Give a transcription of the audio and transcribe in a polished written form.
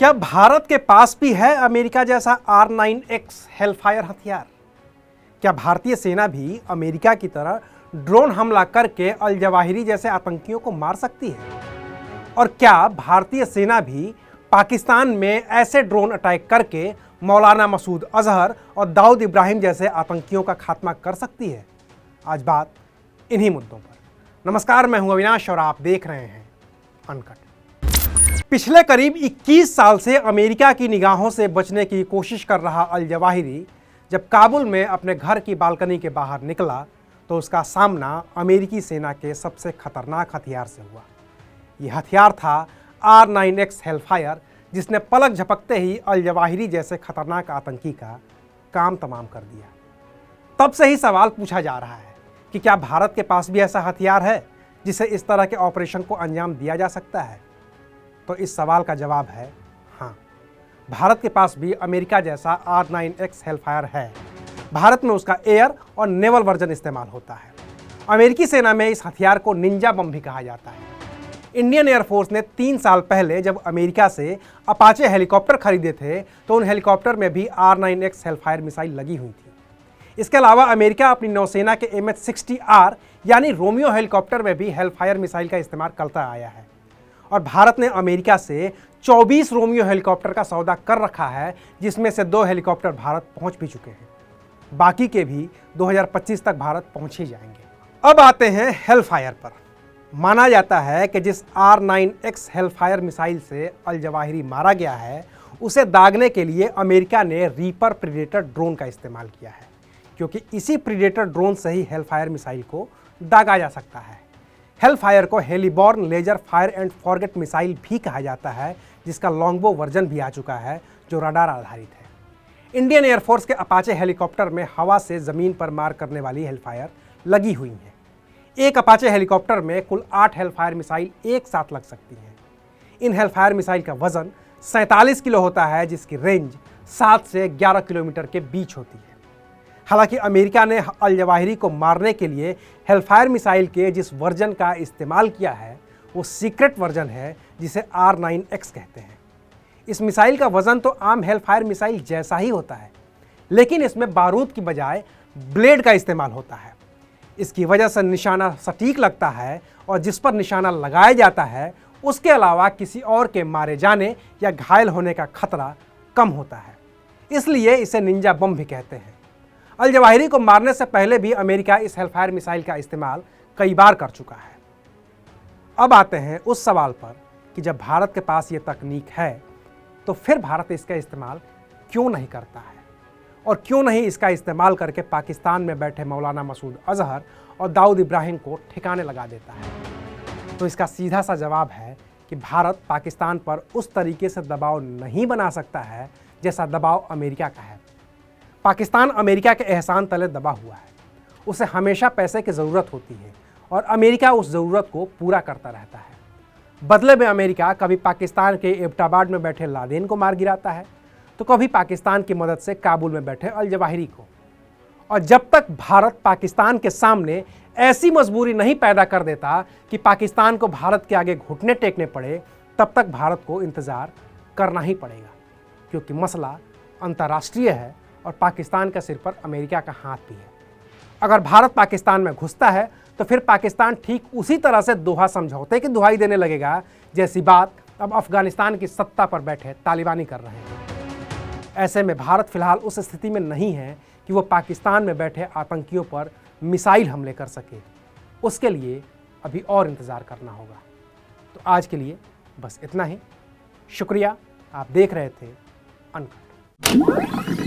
क्या भारत के पास भी है अमेरिका जैसा R9X हेलफायर हथियार? क्या भारतीय सेना भी अमेरिका की तरह ड्रोन हमला करके अल जवाहिरी जैसे आतंकियों को मार सकती है? और क्या भारतीय सेना भी पाकिस्तान में ऐसे ड्रोन अटैक करके मौलाना मसूद अजहर और दाऊद इब्राहिम जैसे आतंकियों का खात्मा कर सकती है? आज बात इन्हीं मुद्दों पर। नमस्कार, मैं हूं अविनाश और आप देख रहे हैं अनकट। पिछले करीब 21 साल से अमेरिका की निगाहों से बचने की कोशिश कर रहा अल जवाहिरी जब काबुल में अपने घर की बालकनी के बाहर निकला तो उसका सामना अमेरिकी सेना के सबसे खतरनाक हथियार से हुआ। यह हथियार था R9X हेलफायर, जिसने पलक झपकते ही अल जवाहिरी जैसे खतरनाक आतंकी का काम तमाम कर दिया। तब से ही सवाल पूछा जा रहा है कि क्या भारत के पास भी ऐसा हथियार है जिसे इस तरह के ऑपरेशन को अंजाम दिया जा सकता है? तो इस सवाल का जवाब है हाँ, भारत के पास भी अमेरिका जैसा R9X हेलफायर है। भारत में उसका एयर और नेवल वर्जन इस्तेमाल होता है। अमेरिकी सेना में इस हथियार को निंजा बम भी कहा जाता है। इंडियन एयरफोर्स ने 3 साल पहले जब अमेरिका से अपाचे हेलीकॉप्टर खरीदे थे तो उन हेलीकॉप्टर में भी R9X हेलफायर मिसाइल लगी हुई थी। इसके अलावा अमेरिका अपनी नौसेना के MH-60R यानी रोमियो हेलीकॉप्टर में भी हेलफायर मिसाइल का इस्तेमाल करता आया है। और भारत ने अमेरिका से 24 रोमियो हेलीकॉप्टर का सौदा कर रखा है, जिसमें से 2 हेलीकॉप्टर भारत पहुंच भी चुके हैं। बाकी के भी 2025 तक भारत पहुंच ही जाएंगे। अब आते हैं हेलफायर पर। माना जाता है कि जिस R9X हेलफायर मिसाइल से अल जवाहिरी मारा गया है, उसे दागने के लिए अमेरिका ने रीपर प्रीडेटर ड्रोन का इस्तेमाल किया है, क्योंकि इसी प्रीडेटर ड्रोन से ही हेलफायर मिसाइल को दागा जा सकता है। हेलफायर को heliborne laser fire and forget missile भी कहा जाता है, जिसका लॉन्गबो वर्जन भी आ चुका है जो रडार आधारित है। इंडियन एयरफोर्स के अपाचे हेलीकॉप्टर में हवा से ज़मीन पर मार करने वाली हेलफायर लगी हुई हैं। एक अपाचे हेलीकॉप्टर में कुल 8 हेलफायर मिसाइल एक साथ लग सकती हैं। इन हेलफायर मिसाइल का वजन 47 किलो होता है, जिसकी रेंज 7 से 11 किलोमीटर के बीच होती है। हालांकि अमेरिका ने अल जवाहिरी को मारने के लिए हेलफायर मिसाइल के जिस वर्जन का इस्तेमाल किया है वो सीक्रेट वर्जन है, जिसे R9X कहते हैं। इस मिसाइल का वजन तो आम हेलफायर मिसाइल जैसा ही होता है, लेकिन इसमें बारूद की बजाय ब्लेड का इस्तेमाल होता है। इसकी वजह से निशाना सटीक लगता है और जिस पर निशाना लगाया जाता है उसके अलावा किसी और के मारे जाने या घायल होने का खतरा कम होता है। इसलिए इसे निंजा बम भी कहते हैं। अल जवाहिरी को मारने से पहले भी अमेरिका इस हेलफायर मिसाइल का इस्तेमाल कई बार कर चुका है। अब आते हैं उस सवाल पर कि जब भारत के पास ये तकनीक है तो फिर भारत इसका इस्तेमाल क्यों नहीं करता है, और क्यों नहीं इसका इस्तेमाल करके पाकिस्तान में बैठे मौलाना मसूद अजहर और दाऊद इब्राहिम को ठिकाने लगा देता है? तो इसका सीधा सा जवाब है कि भारत पाकिस्तान पर उस तरीके से दबाव नहीं बना सकता है जैसा दबाव अमेरिका का है। पाकिस्तान अमेरिका के एहसान तले दबा हुआ है। उसे हमेशा पैसे की ज़रूरत होती है और अमेरिका उस ज़रूरत को पूरा करता रहता है। बदले में अमेरिका कभी पाकिस्तान के एबटाबाद में बैठे लादेन को मार गिराता है तो कभी पाकिस्तान की मदद से काबुल में बैठे अल जवाहिरी को। और जब तक भारत पाकिस्तान के सामने ऐसी मजबूरी नहीं पैदा कर देता कि पाकिस्तान को भारत के आगे घुटने टेकने पड़े, तब तक भारत को इंतज़ार करना ही पड़ेगा, क्योंकि मसला अंतर्राष्ट्रीय है और पाकिस्तान के सिर पर अमेरिका का हाथ भी है। अगर भारत पाकिस्तान में घुसता है तो फिर पाकिस्तान ठीक उसी तरह से दोहा समझौते की दुहाई देने लगेगा जैसी बात अब अफगानिस्तान की सत्ता पर बैठे तालिबानी कर रहे हैं। ऐसे में भारत फिलहाल उस स्थिति में नहीं है कि वो पाकिस्तान में बैठे आतंकियों पर मिसाइल हमले कर सके। उसके लिए अभी और इंतज़ार करना होगा। तो आज के लिए बस इतना ही। शुक्रिया, आप देख रहे थे अनकट।